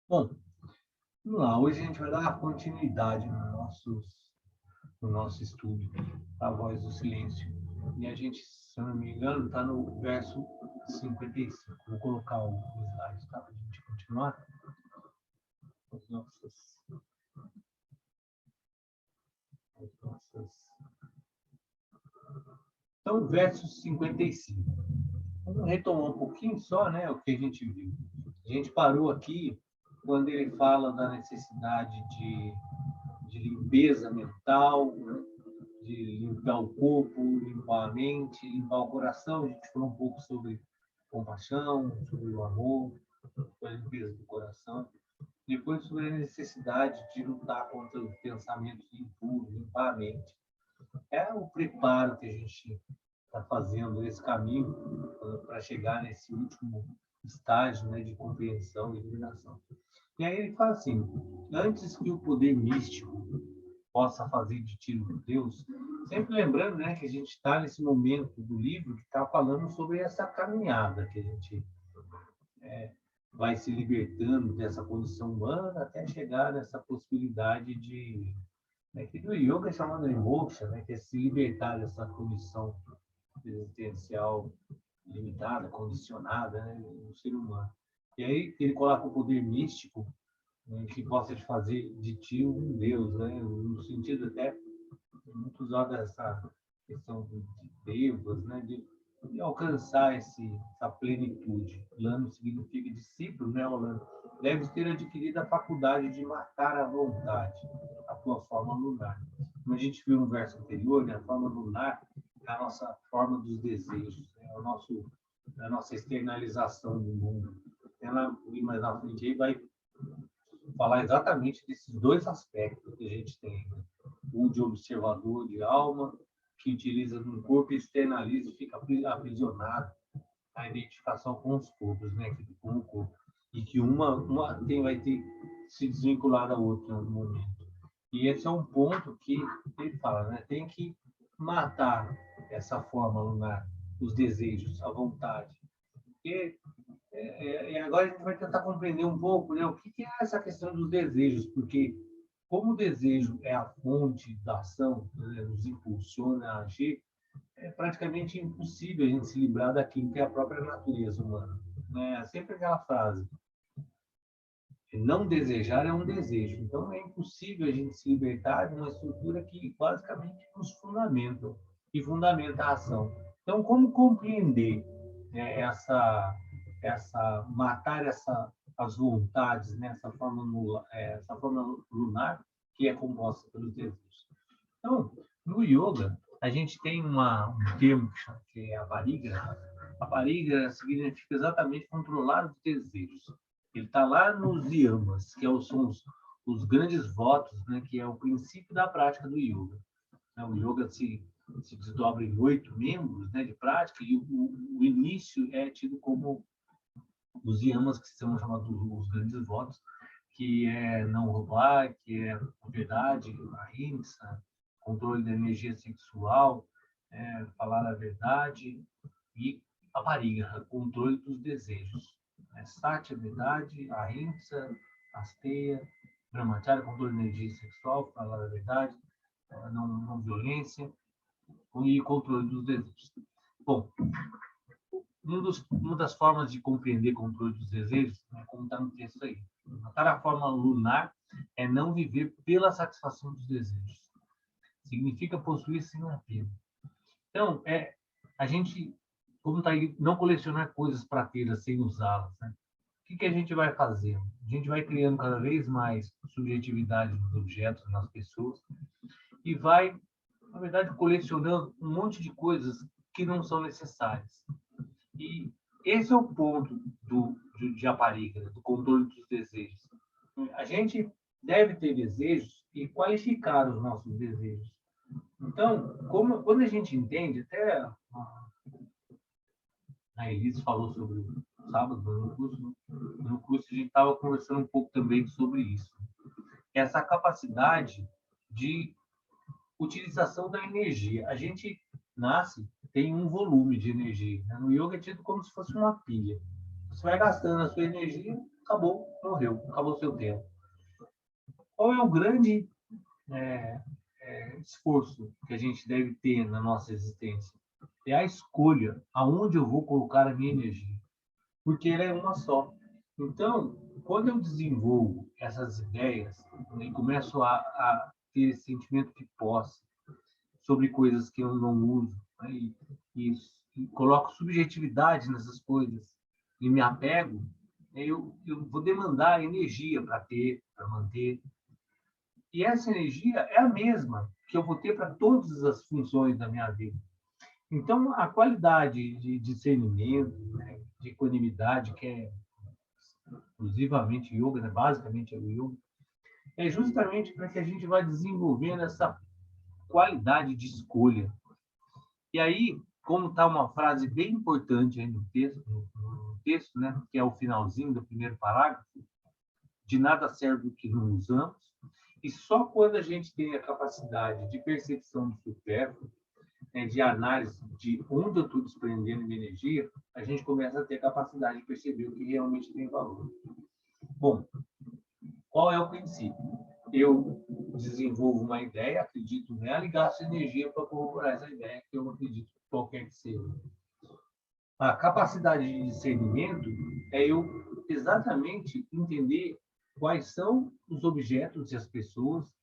Bom, vamos lá. Hoje a gente vai dar uma continuidade no nosso estudo da voz do silêncio. E a gente, se eu não me engano, está no verso 55. Vou colocar o slide, tá? Para a gente continuar. As nossas... Então, verso 55. Vamos retomar um pouquinho só, né, o que a gente viu. A gente parou aqui quando ele fala da necessidade de limpeza mental, né? De limpar o corpo, limpar a mente, limpar o coração. A gente falou um pouco sobre compaixão, sobre o amor, sobre a limpeza do coração. Depois, sobre a necessidade de lutar contra os pensamentos impuros, limpar a mente. É o preparo que a gente está fazendo, esse caminho para chegar nesse último estágio, né, de compreensão e iluminação. E aí ele fala assim: antes que o poder místico possa fazer de ti um Deus, sempre lembrando, né, que a gente está nesse momento do livro que está falando sobre essa caminhada que a gente vai se libertando dessa condição humana até chegar nessa possibilidade de, né, que do yoga é chamado de moksha, né, que é se libertar dessa condição existencial limitada, condicionada, né, no ser humano. E aí ele coloca o poder místico, né, que possa te fazer de ti um Deus, né, no sentido até muito usada essa questão de devas, né, de alcançar essa plenitude. Lano significa discípulo, né, Orlando? Deves ter adquirido a faculdade de matar a vontade, a tua forma lunar. Como a gente viu no verso anterior, né, a forma lunar é a nossa forma dos desejos, né, a nossa externalização do mundo. Ela, mais na frente, aí vai falar exatamente desses dois aspectos que a gente tem, né? O de observador de alma, que utiliza no corpo e externaliza e fica aprisionado à identificação com os corpos, né? Com o corpo. E que vai ter se desvinculado da outra em algum momento. E esse é um ponto que ele fala, né? Tem que matar essa forma lunar, os desejos, a vontade. Porque agora a gente vai tentar compreender um pouco, né, o que é essa questão dos desejos, porque como o desejo é a fonte da ação, né, nos impulsiona a agir, é praticamente impossível a gente se livrar daquilo que é a própria natureza humana. Né? Sempre aquela frase: não desejar é um desejo. Então é impossível a gente se libertar de uma estrutura que basicamente nos fundamenta e fundamenta a ação. Então, como compreender, né, matar as vontades, né, essa forma lunar que é composta pelos desejos? Então, no yoga, a gente tem um termo que é a parigra. A parigra significa exatamente controlar os desejos. Ele está lá nos yamas, que são os grandes votos, né, que é o princípio da prática do yoga. O yoga se desdobra em 8 membros, né, de prática, e o início é tido como os yamas, que são chamados os grandes votos, que é não roubar, que é a verdade, a ahimsa, controle da energia sexual, falar a verdade, e a parigra, controle dos desejos. Sati, a verdade, a ahimsa, asteia, brahmacharya, controle da energia sexual, falar a verdade, não violência, e controle dos desejos. Bom, uma das formas de compreender controle dos desejos, né, como está no texto aí, matar a forma lunar é não viver pela satisfação dos desejos. Significa possuir sem apego. Então, a gente, como está aí, não colecionar coisas para ter sem usá-las. Né? O que a gente vai fazendo? A gente vai criando cada vez mais subjetividade nos objetos, nas pessoas, e vai, na verdade, colecionando um monte de coisas que não são necessárias. E esse é o ponto de Aparígara, do controle dos desejos. A gente deve ter desejos e qualificar os nossos desejos. Então, quando a gente entende, até a Elise falou sobre o sábado no curso a gente estava conversando um pouco também sobre isso. Essa capacidade de utilização da energia. A gente nasce, tem um volume de energia. Né? No yoga é tido como se fosse uma pilha. Você vai gastando a sua energia, acabou, morreu, acabou o seu tempo. Qual é o grande é, esforço que a gente deve ter na nossa existência? É a escolha aonde eu vou colocar a minha energia, porque ela é uma só. Então, quando eu desenvolvo essas ideias, né, e começo a ter esse sentimento de posse sobre coisas que eu não uso, né, e coloco subjetividade nessas coisas e me apego, né, eu vou demandar energia para ter, para manter. E essa energia é a mesma que eu vou ter para todas as funções da minha vida. Então, a qualidade de discernimento, né, de equanimidade, que é exclusivamente yoga, né, basicamente é o yoga, é justamente para que a gente vá desenvolvendo essa qualidade de escolha. E aí, como está uma frase bem importante aí no texto, né, que é o finalzinho do primeiro parágrafo, de nada serve o que não usamos, e só quando a gente tem a capacidade de percepção do supérfluo, né, de análise de onde eu estou desprendendo minha energia, a gente começa a ter a capacidade de perceber o que realmente tem valor. Bom, qual é o princípio? Eu desenvolvo uma ideia, acredito nela e gasto energia para corroborar essa ideia que eu acredito qualquer que seja. A capacidade de discernimento é eu exatamente entender quais são os objetos e as pessoas,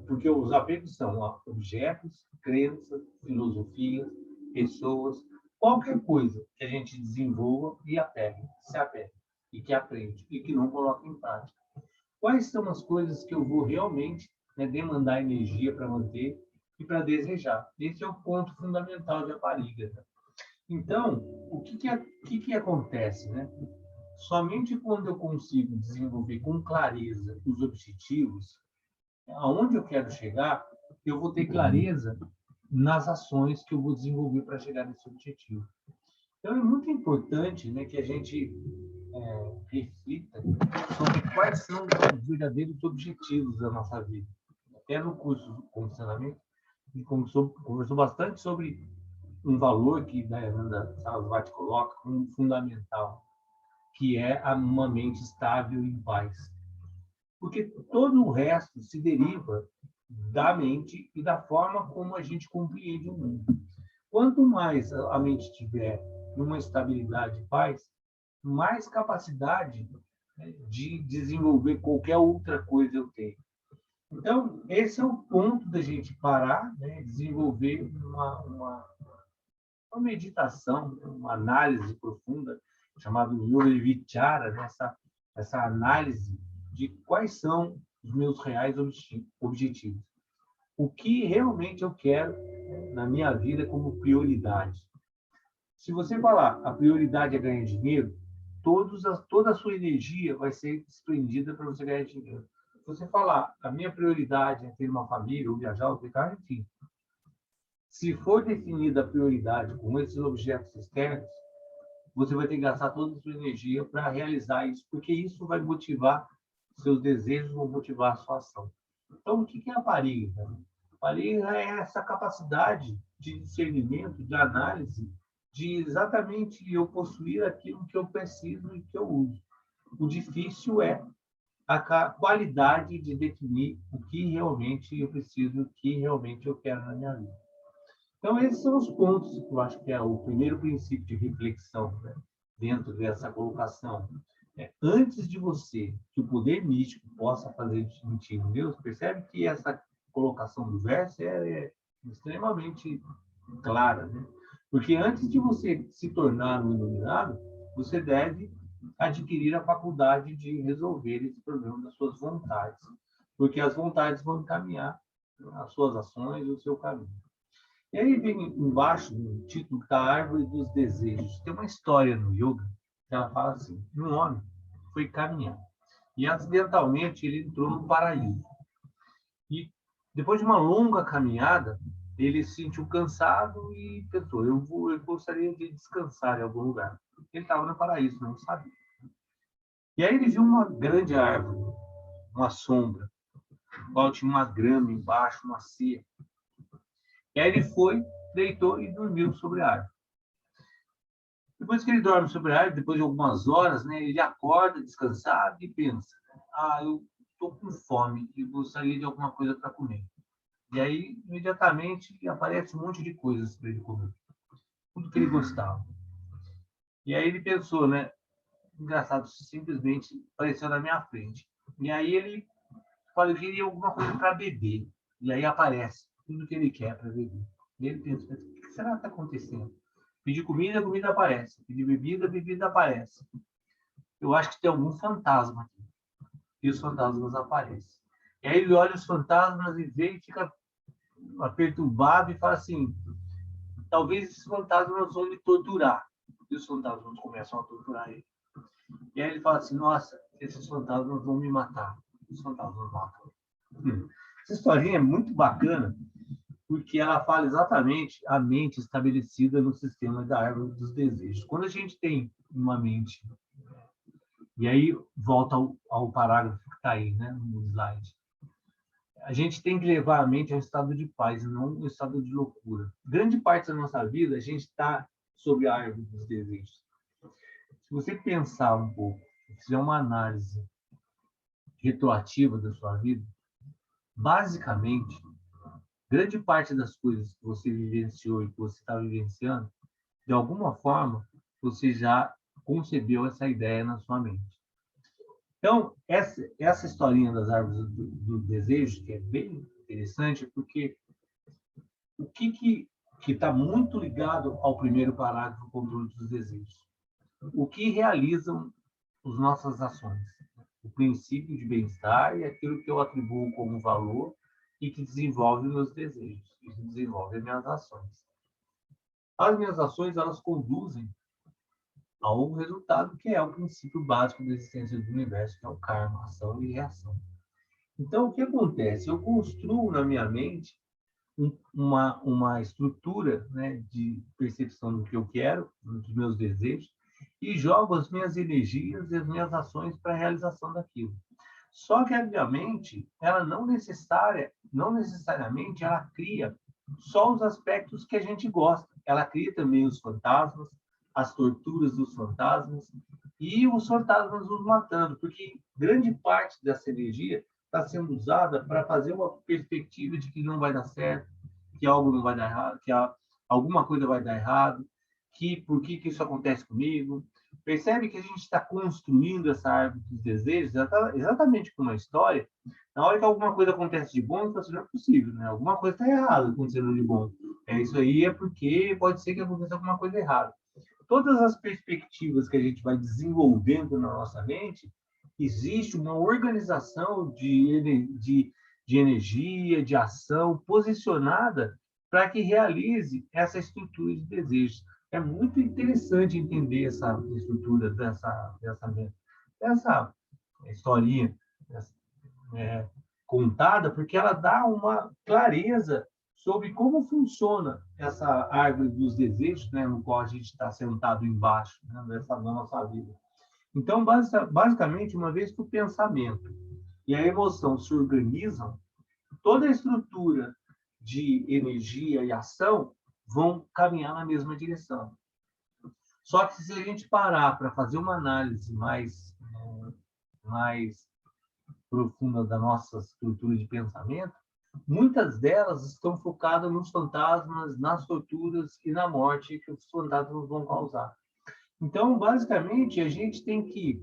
porque os apegos são objetos, crenças, filosofias, pessoas, qualquer coisa que a gente desenvolva e se apega, e que aprende, e que não coloca em prática. Quais são as coisas que eu vou realmente, né, demandar energia para manter e para desejar? Esse é o ponto fundamental de Aparígata. Então, o que acontece, né? Somente quando eu consigo desenvolver com clareza os objetivos, aonde eu quero chegar, eu vou ter clareza nas ações que eu vou desenvolver para chegar nesse objetivo. Então, é muito importante, né, que a gente reflita sobre quais são os verdadeiros objetivos da nossa vida. Até no curso de condicionamento, a gente conversou bastante sobre um valor que a Ananda Sarasvati coloca como fundamental, que é uma mente estável e em paz. Porque todo o resto se deriva da mente e da forma como a gente compreende o mundo. Quanto mais a mente tiver numa estabilidade e paz, mais capacidade, né, de desenvolver qualquer outra coisa eu tenho. Então, esse é o ponto da gente parar, né, desenvolver uma meditação, uma análise profunda, chamada Yoga Vichara, né, essa análise de quais são os meus reais objetivos. O que realmente eu quero, né, na minha vida como prioridade. Se você falar a prioridade é ganhar dinheiro, toda a sua energia vai ser desprendida para você ganhar dinheiro. Se você falar a minha prioridade é ter uma família, ou viajar, ou ficar, enfim. Se for definida a prioridade com esses objetos externos, você vai ter que gastar toda a sua energia para realizar isso, porque isso vai motivar seus desejos, vão motivar a sua ação. Então, o que é a Aparígata? A Aparígata é essa capacidade de discernimento, de análise, de exatamente eu possuir aquilo que eu preciso e que eu uso. O difícil é a qualidade de definir o que realmente eu preciso, o que realmente eu quero na minha vida. Então, esses são os pontos que eu acho que é o primeiro princípio de reflexão, né, dentro dessa colocação. Antes de você, que o poder místico possa fazer sentido em Deus, percebe que essa colocação do verso é extremamente clara, né? Porque antes de você se tornar um iluminado, você deve adquirir a faculdade de resolver esse problema das suas vontades, porque as vontades vão encaminhar as suas ações, o seu caminho. E aí vem embaixo, no título, da Árvore dos Desejos. Tem uma história no yoga que ela fala assim: um homem foi caminhar e acidentalmente ele entrou no paraíso. E depois de uma longa caminhada, ele se sentiu cansado e pensou: eu gostaria de descansar em algum lugar. Ele estava no paraíso, não sabia. E aí ele viu uma grande árvore, uma sombra, qual tinha uma grama embaixo, uma cerca. E aí ele foi, deitou e dormiu sobre a árvore. Depois que ele dorme sobre a árvore, depois de algumas horas, né, ele acorda descansado e pensa: ah, eu estou com fome e gostaria de alguma coisa para comer. E aí, imediatamente, aparece um monte de coisas para ele comer. Tudo que ele gostava. E aí ele pensou, né? Engraçado, simplesmente apareceu na minha frente. E aí ele fala: eu queria alguma coisa para beber. E aí aparece tudo que ele quer para beber. E ele pensa: o que será que está acontecendo? Pedir comida, a comida aparece. Pedir bebida, a bebida aparece. Eu acho que tem algum fantasma aqui. E os fantasmas aparecem. E aí ele olha os fantasmas e vê e fica perturbado e fala assim: talvez esses fantasmas vão me torturar. E os fantasmas começam a torturar ele. E aí ele fala assim: nossa, esses fantasmas vão me matar. Os fantasmas matam. Essa historinha é muito bacana, porque ela fala exatamente a mente estabelecida no sistema da árvore dos desejos. Quando a gente tem uma mente, e aí volta ao parágrafo que está aí, né, no slide, a gente tem que levar a mente a um estado de paz, não um estado de loucura. Grande parte da nossa vida, a gente está sobre a árvore dos desejos. Se você pensar um pouco, fizer uma análise retroativa da sua vida, basicamente, grande parte das coisas que você vivenciou e que você está vivenciando, de alguma forma, você já concebeu essa ideia na sua mente. Então, essa historinha das árvores do desejo, que é bem interessante, porque o que está muito ligado ao primeiro parágrafo, o controle dos desejos. O que realizam as nossas ações? O princípio de bem-estar e aquilo que eu atribuo como valor e que desenvolve meus desejos, e que desenvolve as minhas ações. As minhas ações, elas conduzem a um resultado que é o princípio básico da existência do universo, que é o karma, ação e reação. Então, o que acontece? Eu construo na minha mente uma estrutura, né, de percepção do que eu quero, dos meus desejos, e jogo as minhas energias e as minhas ações para a realização daquilo. Só que a minha mente, ela não necessariamente, ela cria só os aspectos que a gente gosta. Ela cria também os fantasmas, as torturas dos fantasmas e os fantasmas nos matando, porque grande parte dessa energia está sendo usada para fazer uma perspectiva de que não vai dar certo, que algo não vai dar errado, que alguma coisa vai dar errado, que por que isso acontece comigo. Percebe que a gente está construindo essa árvore dos desejos exatamente como uma história. Na hora que alguma coisa acontece de bom, então, não é possível, né? Alguma coisa está errada acontecendo de bom. Isso aí é porque pode ser que aconteça alguma coisa errada. Todas as perspectivas que a gente vai desenvolvendo na nossa mente, existe uma organização de energia, de ação posicionada para que realize essa estrutura de desejos. É muito interessante entender essa estrutura dessa historinha é, contada, porque ela dá uma clareza sobre como funciona essa árvore dos desejos, né, no qual a gente está sentado embaixo, né, da nossa vida. Então, basicamente, uma vez que o pensamento e a emoção se organizam, toda a estrutura de energia e ação vão caminhar na mesma direção. Só que se a gente parar para fazer uma análise mais profunda da nossa estrutura de pensamento, muitas delas estão focadas nos fantasmas, nas torturas e na morte que os fantasmas vão causar. Então, basicamente, a gente tem que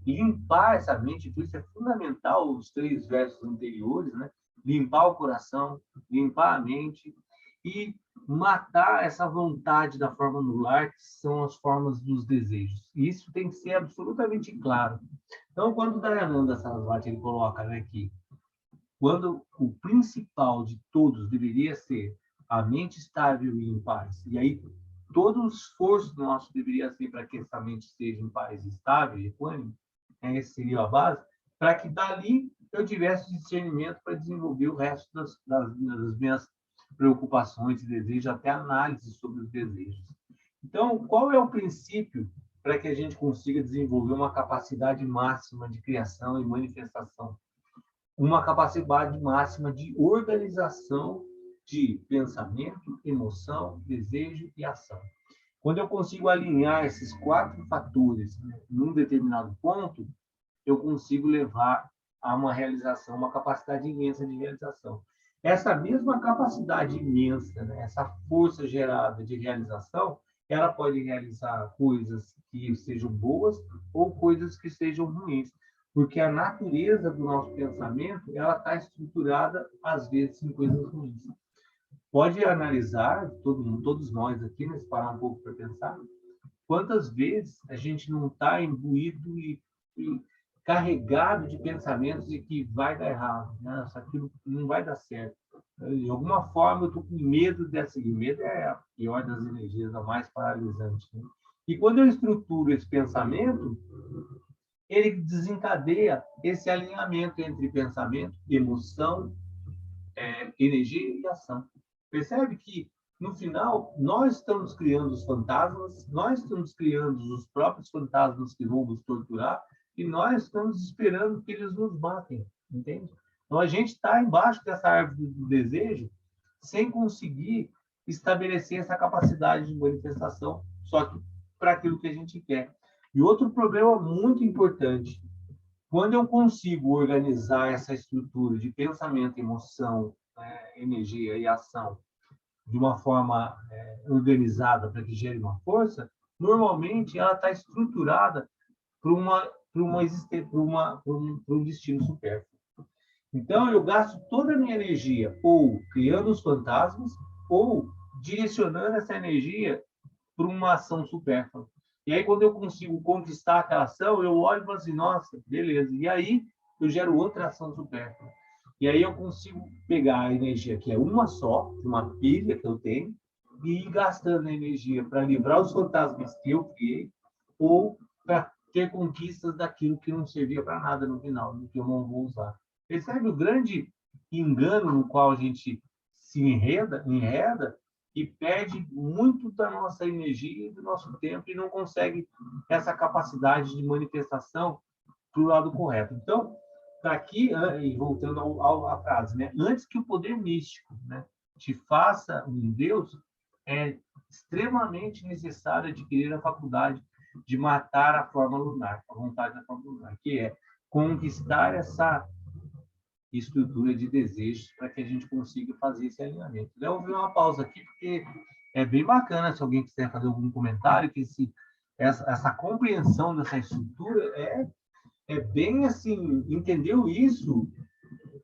limpar essa mente, por isso é fundamental os 3 versos anteriores, né? Limpar o coração, limpar a mente e matar essa vontade da forma anular, que são as formas dos desejos. E isso tem que ser absolutamente claro. Então, quando o Dayananda Sarasvati ele coloca, né, que quando o principal de todos deveria ser a mente estável e em paz, e aí todo o esforço nosso deveria ser para que essa mente esteja em paz, estável e equânime, essa seria a base, para que dali eu tivesse discernimento para desenvolver o resto das minhas preocupações e desejos, até análise sobre os desejos. Então, qual é o princípio para que a gente consiga desenvolver uma capacidade máxima de criação e manifestação? Uma capacidade máxima de organização de pensamento, emoção, desejo e ação. Quando eu consigo alinhar esses 4 fatores, né, num determinado ponto, eu consigo levar a uma realização, uma capacidade imensa de realização. Essa mesma capacidade imensa, né, essa força gerada de realização, ela pode realizar coisas que sejam boas ou coisas que sejam ruins, porque a natureza do nosso pensamento, ela está estruturada às vezes em coisas ruins. Pode analisar, todos nós aqui, né, parar um pouco para pensar, quantas vezes a gente não está imbuído e carregado de pensamentos de que vai dar errado, né? Aquilo não vai dar certo. De alguma forma, eu estou com medo dessa. E o medo é a pior das energias, a mais paralisante. Né? E quando eu estruturo esse pensamento, ele desencadeia esse alinhamento entre pensamento, emoção, energia e ação. Percebe que, no final, nós estamos criando os fantasmas, nós estamos criando os próprios fantasmas que vão nos torturar e nós estamos esperando que eles nos matem, entende? Então, a gente está embaixo dessa árvore do desejo sem conseguir estabelecer essa capacidade de manifestação, só que para aquilo que a gente quer. E outro problema muito importante, quando eu consigo organizar essa estrutura de pensamento, emoção, energia e ação de uma forma organizada para que gere uma força, normalmente ela está estruturada para um destino supérfluo. Então, eu gasto toda a minha energia ou criando os fantasmas ou direcionando essa energia para uma ação supérflua. E aí, quando eu consigo conquistar aquela ação, eu olho e falo assim, nossa, beleza. E aí, eu gero outra ação supérflua. E aí eu consigo pegar a energia que é uma só, uma pilha que eu tenho, e ir gastando a energia para livrar os fantasmas que eu criei, ou para ter conquistas daquilo que não servia para nada no final, no que eu não vou usar. Percebe o grande engano no qual a gente se enreda e perde muito da nossa energia e do nosso tempo e não consegue essa capacidade de manifestação para o lado correto. Então, daqui, e voltando à frase, né? Antes que o poder místico, né, te faça um Deus, é extremamente necessário adquirir a faculdade de matar a forma lunar, a vontade da forma lunar, que é conquistar essa estrutura de desejos para que a gente consiga fazer esse alinhamento. Eu vou ver uma pausa aqui, porque é bem bacana, se alguém quiser fazer algum comentário, que essa compreensão dessa estrutura é bem assim, entendeu isso,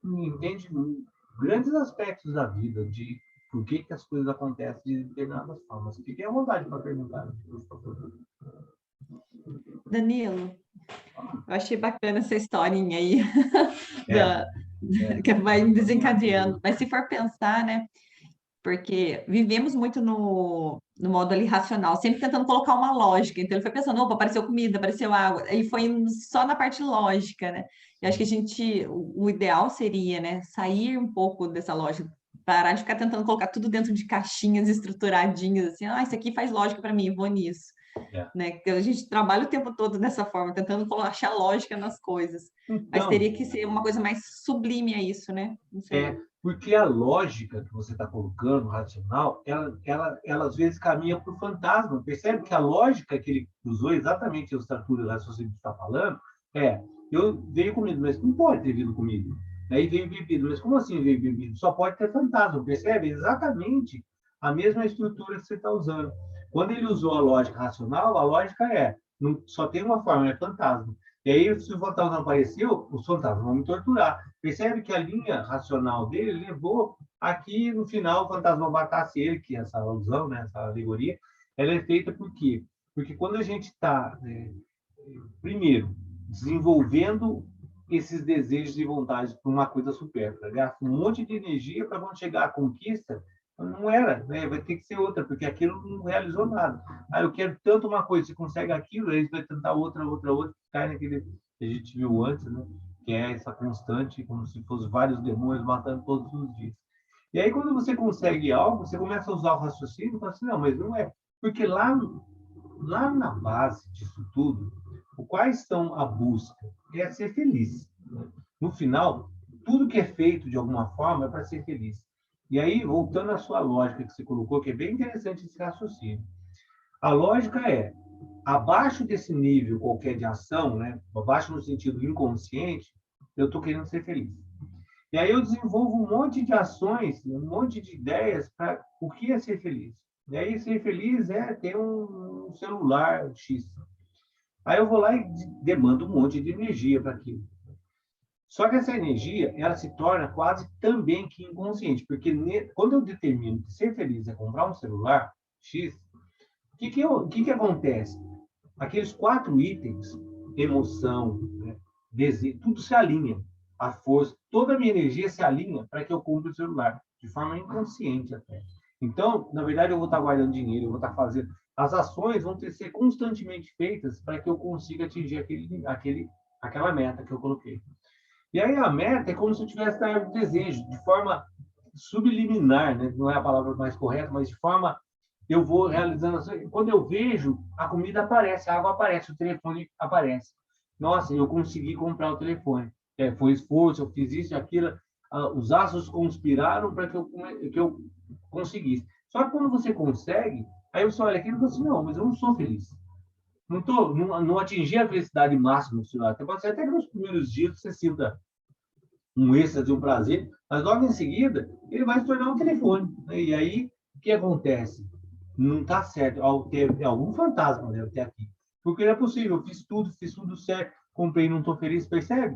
entende grandes aspectos da vida, de por que as coisas acontecem de determinadas formas. Fiquem à vontade para perguntar, por favor. Danilo, eu achei bacana essa historinha aí, É, que vai desencadeando. Mas se for pensar, né? Porque vivemos muito no modo ali racional, sempre tentando colocar uma lógica. Então ele foi pensando, opa, apareceu comida, apareceu água. Ele foi indo só na parte lógica, né? E acho que o ideal seria, né, sair um pouco dessa lógica, parar de ficar tentando colocar tudo dentro de caixinhas estruturadinhas, assim, isso aqui faz lógica para mim, vou nisso. é. Né? Porque a gente trabalha o tempo todo dessa forma, tentando achar lógica nas coisas. Mas Então, teria que ser uma coisa mais sublime a isso, né? Não sei. porque a lógica que você está colocando, racional, ela às vezes caminha para o fantasma. Percebe que a lógica que ele usou, exatamente a estrutura do raciocínio que está falando, eu veio comido, mas não pode ter vindo comigo. Aí veio bebido, mas como assim veio bebido? Só pode ter fantasma, percebe? Exatamente a mesma estrutura que você está usando. Quando ele usou a lógica racional, a lógica só tem uma forma, é fantasma. E aí, se o fantasma não apareceu, os fantasmas vão me torturar. Percebe que a linha racional dele levou aqui, no final, o fantasma matasse ele, que essa alusão, né, essa alegoria, ela é feita por quê? Porque quando a gente está, primeiro, desenvolvendo esses desejos e vontades para uma coisa supérflua, gasta um monte de energia para quando chegar à conquista, não era, né? Vai ter que ser outra, porque aquilo não realizou nada. Eu quero tanto uma coisa, você consegue aquilo, aí você vai tentar outra, cai naquele que a gente viu antes, né? Que é essa constante, como se fossem vários demônios matando todos os dias. E aí, quando você consegue algo, você começa a usar o raciocínio e fala assim, não, mas não é. Porque lá na base disso tudo, quais são a busca? É ser feliz. Né? No final, tudo que é feito de alguma forma é para ser feliz. E aí, voltando à sua lógica que você colocou, que é bem interessante esse raciocínio. A lógica é, abaixo desse nível qualquer de ação, né? Abaixo no sentido inconsciente, eu estou querendo ser feliz. E aí eu desenvolvo um monte de ações, um monte de ideias para o que é ser feliz. E aí ser feliz é ter um celular X. Aí eu vou lá e demando um monte de energia para aquilo. Só que essa energia, ela se torna quase também que inconsciente, porque quando eu determino que ser feliz é comprar um celular X, o que acontece? Aqueles 4 itens, emoção, né, desejo, tudo se alinha. A força, toda a minha energia se alinha para que eu compre o celular, de forma inconsciente até. Então, na verdade, eu vou estar guardando dinheiro, eu vou estar fazendo. As ações vão ter que ser constantemente feitas para que eu consiga atingir aquela meta que eu coloquei. E aí a meta é como se eu tivesse na árvore do desejo, de forma subliminar, né? Não é a palavra mais correta, mas de forma eu vou realizando. Quando eu vejo, a comida aparece, a água aparece, o telefone aparece. Nossa, eu consegui comprar o telefone. Foi esforço, eu fiz isso e aquilo. Os astros conspiraram para que eu conseguisse. Só que quando você consegue, aí você olha aquilo e fala assim, não, mas eu não sou feliz. Não atingi a felicidade máxima no celular. Pode ser até que nos primeiros dias você sinta um êxtase, um prazer, mas logo em seguida ele vai se tornar um telefone. Né? E aí, o que acontece? Não está certo. Algum fantasma deve ter aqui. Porque não é possível. Eu fiz tudo certo, comprei, não estou feliz, percebe?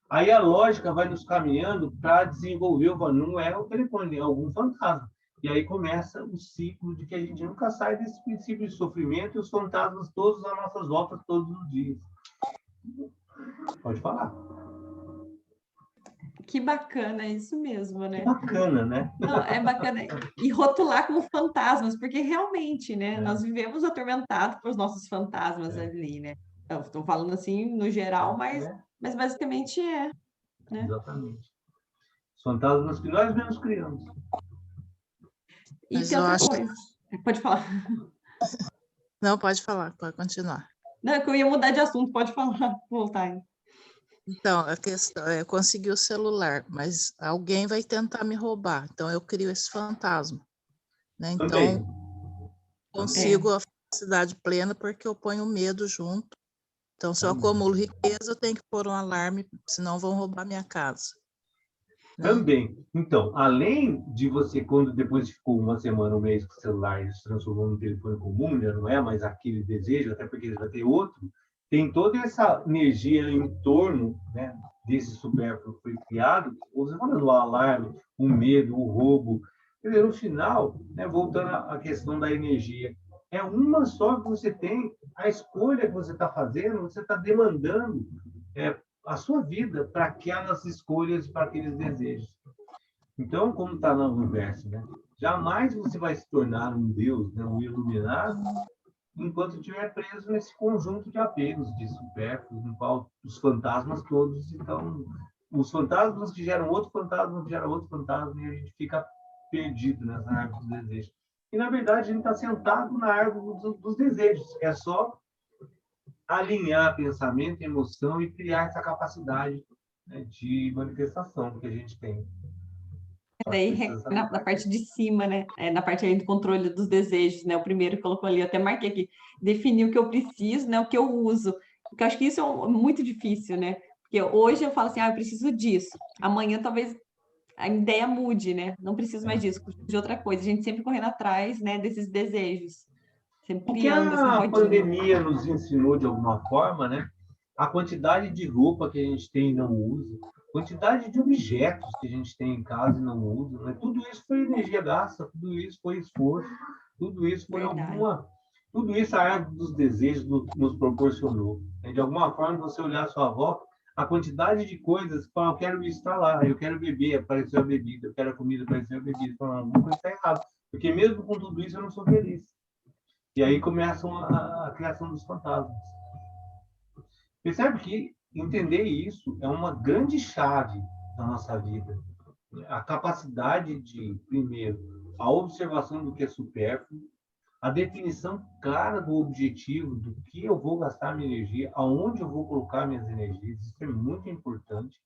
Aí a lógica vai nos caminhando para desenvolver não é o telefone, é algum fantasma. E aí começa o ciclo de que a gente nunca sai desse princípio de sofrimento e os fantasmas todos às nossas voltas todos os dias. Pode falar. Que bacana, é isso mesmo, Que né? bacana, né? Não, é bacana. E rotular como fantasmas, porque realmente, né, nós É, vivemos atormentados pelos nossos fantasmas é, ali, né? Eu estou falando assim no geral, mas, é, mas basicamente é, né? exatamente. Os fantasmas que nós mesmos criamos. E Mas tem eu outra acho. coisa. Pode falar. Não, pode falar, pode continuar. Não, é que eu ia mudar de assunto, pode falar, voltar aí. Então, a questão é conseguir o celular, mas alguém vai tentar me roubar. Então, eu crio esse fantasma, né? Também. Então, Também. consigo a felicidade plena porque eu ponho medo junto. Então, se eu Também. acumulo riqueza, eu tenho que pôr um alarme, senão vão roubar minha casa, né? Também. Então, além de você, quando depois ficou uma semana, um mês com o celular e se transformou num telefone comum, já não é mais aquele desejo, até porque ele vai ter outro, tem toda essa energia em torno, né, desse supérfluo que foi criado, você falando do alarme, o medo, o roubo. Quer dizer, no final, né, voltando à questão da energia, é uma só que você tem, a escolha que você está fazendo, você está demandando a sua vida para aquelas escolhas, para aqueles desejos. Então, como está no universo, né? Jamais você vai se tornar um Deus, né? Um iluminado, enquanto estiver preso nesse conjunto de apegos, de supérfluos, no qual os fantasmas todos estão. Os fantasmas que geram outro fantasma, que gera outro fantasma, e a gente fica perdido nessa árvore dos desejos. E, na verdade, a gente está sentado na árvore dos desejos. É só alinhar pensamento, emoção e criar essa capacidade, né, de manifestação que a gente tem. Só que Daí precisa saber na para quê. parte de cima, né? Na parte aí do controle dos desejos, né? O primeiro que colocou ali, eu até marquei aqui, definir o que eu preciso, né? O que eu uso. Porque eu acho que isso é muito difícil, né? Porque hoje eu falo assim, eu preciso disso. Amanhã talvez a ideia mude, né? Não preciso mais É. disso, preciso de outra coisa. A gente sempre correndo atrás, né, desses desejos, sempre O que criando essa a rodinha. pandemia nos ensinou de alguma forma, né? A quantidade de roupa que a gente tem e não usa, quantidade de objetos que a gente tem em casa e não usa, né? Tudo isso foi energia gasta, tudo isso foi esforço, tudo isso foi Verdade. tudo isso a árvore dos desejos nos proporcionou. Né? De alguma forma, você olhar à sua volta, a quantidade de coisas, eu quero estar lá, eu quero beber, apareceu a bebida, eu quero a comida, apareceu a bebida, alguma coisa está errada. Porque mesmo com tudo isso, eu não sou feliz. E aí começa a criação dos fantasmas. Percebe que entender isso é uma grande chave da nossa vida. A capacidade de, primeiro, a observação do que é supérfluo, a definição clara do objetivo, do que eu vou gastar minha energia, aonde eu vou colocar minhas energias, isso é muito importante.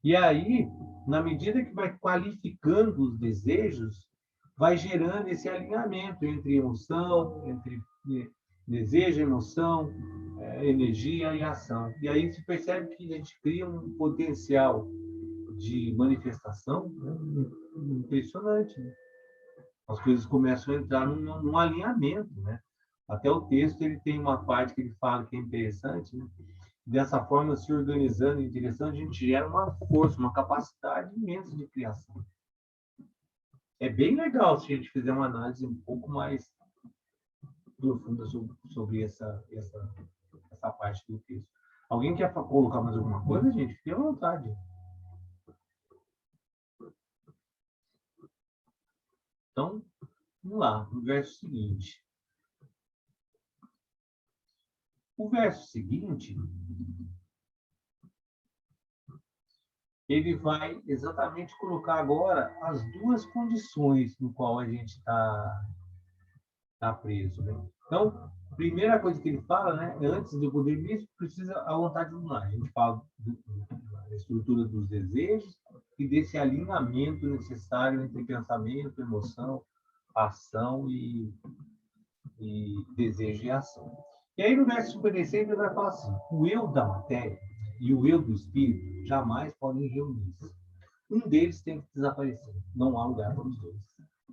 E aí, na medida que vai qualificando os desejos, vai gerando esse alinhamento entre emoção, entre desejo, emoção, energia e ação. E aí se percebe que a gente cria um potencial de manifestação, né, impressionante, né? As coisas começam a entrar num alinhamento, né? Até o texto ele tem uma parte que ele fala que é interessante, né? Dessa forma, se organizando em direção, a gente gera uma força, uma capacidade imensa de criação. É bem legal se a gente fizer uma análise um pouco mais profunda sobre essa parte do texto. Alguém quer colocar mais alguma coisa, gente? Fique à vontade. Então, vamos lá, no verso seguinte. O verso seguinte, ele vai exatamente colocar agora as duas condições no qual a gente está preso, né? Então, a primeira coisa que ele fala, né, é antes de eu poder isso, precisa a vontade do lunar. A gente fala da estrutura dos desejos e desse alinhamento necessário entre pensamento, emoção, ação e desejo e ação. E aí, no verso 56, ele vai falar assim: o eu da matéria e o eu do espírito jamais podem reunir-se. Um deles tem que desaparecer. Não há lugar para os dois.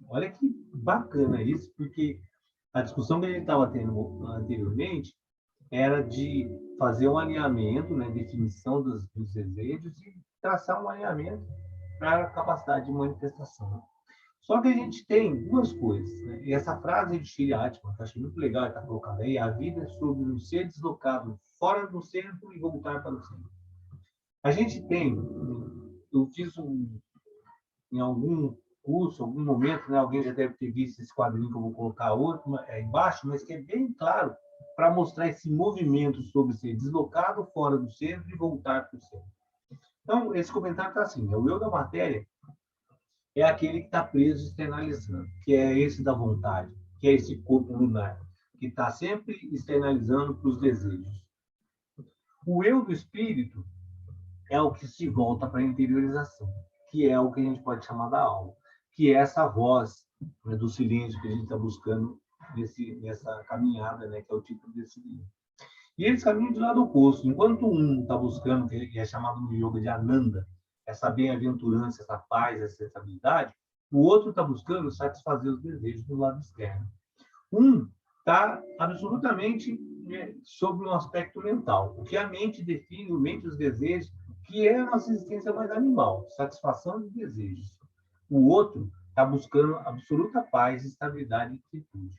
Olha que bacana isso, porque a discussão que a gente estava tendo anteriormente era de fazer um alinhamento, né, definição dos desejos e traçar um alinhamento para a capacidade de manifestação. Só que a gente tem duas coisas, né? E essa frase de Shri Atman, que eu achei muito legal estar colocada aí: a vida é sobre um ser deslocado fora do centro e voltar para o centro. A gente tem, eu fiz em algum curso, algum momento, né, alguém já deve ter visto esse quadrinho que eu vou colocar outro embaixo, mas que é bem claro para mostrar esse movimento sobre ser deslocado fora do centro e voltar para o centro. Então, esse comentário está assim: o eu da matéria é aquele que está preso externalizando, que é esse da vontade, que é esse corpo lunar, que está sempre externalizando para os desejos. O eu do espírito é o que se volta para a interiorização, que é o que a gente pode chamar da alma, que é essa voz, né, do silêncio que a gente está buscando nessa caminhada, né, que é o título desse livro. E eles caminham de lado oposto. Enquanto um está buscando, que é chamado no yoga de Ananda, essa bem-aventurança, essa paz, essa estabilidade, o outro está buscando satisfazer os desejos do lado externo. Um está absolutamente, né, sobre um aspecto mental. O que a mente define, a mente e os desejos, que é a nossa existência mais animal, satisfação dos desejos. O outro está buscando absoluta paz, estabilidade e quietude.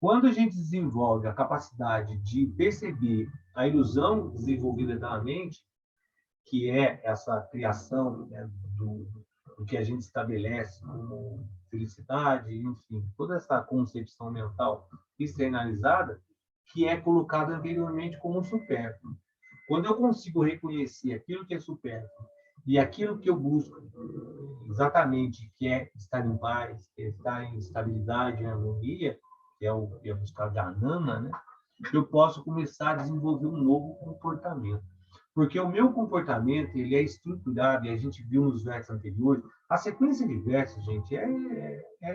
Quando a gente desenvolve a capacidade de perceber a ilusão desenvolvida pela mente, que é essa criação, né, do que a gente estabelece como felicidade, enfim, toda essa concepção mental externalizada, que é colocada anteriormente como supérfluo. Quando eu consigo reconhecer aquilo que é supérfluo e aquilo que eu busco exatamente, que é estar em paz, que é estar em estabilidade, em harmonia, que é o buscar da Ananda, né? Eu posso começar a desenvolver um novo comportamento. Porque o meu comportamento, ele é estruturado, e a gente viu nos versos anteriores, a sequência de versos, gente,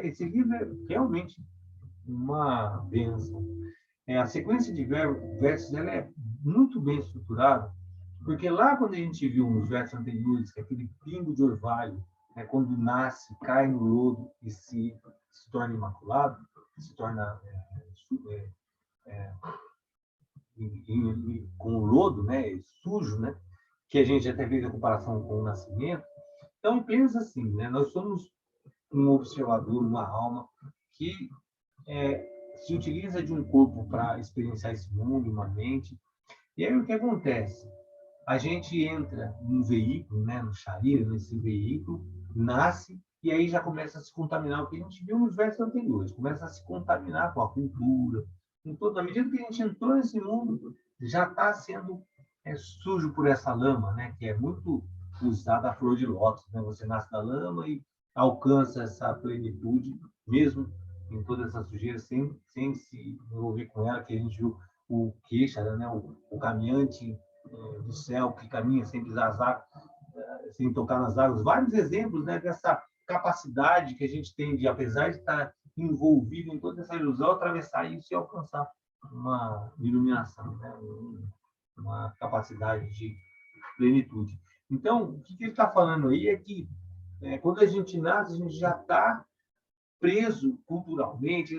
esse livro é realmente uma bênção. A sequência de versos, ela é muito bem estruturada, porque lá quando a gente viu nos versos anteriores, que aquele pingo de orvalho, né, quando nasce, cai no lodo e se torna imaculado, se torna com o lodo, né, sujo, né, que a gente até fez a comparação com o nascimento. Então, pensa assim, né, nós somos um observador, uma alma que se utiliza de um corpo para experienciar esse mundo, uma mente. E aí o que acontece? A gente entra num veículo, né, no Sharira, nesse veículo, nasce, e aí já começa a se contaminar, o que a gente viu nos versos anteriores, começa a se contaminar com a cultura, com toda a medida que a gente entrou nesse mundo, já está sendo sujo por essa lama, né, que é muito usada a flor de lótus, né? Você nasce da lama e alcança essa plenitude, mesmo em toda essa sujeira, sem se envolver com ela, que a gente viu o Queixara, né, o caminhante do céu que caminha sem pisar as águas, sem tocar nas águas, vários exemplos, né, dessa capacidade que a gente tem de, apesar de estar envolvido em toda essa ilusão, atravessar isso e alcançar uma iluminação, né? Uma capacidade de plenitude. Então, o que ele está falando aí é que quando a gente nasce, a gente já está preso culturalmente,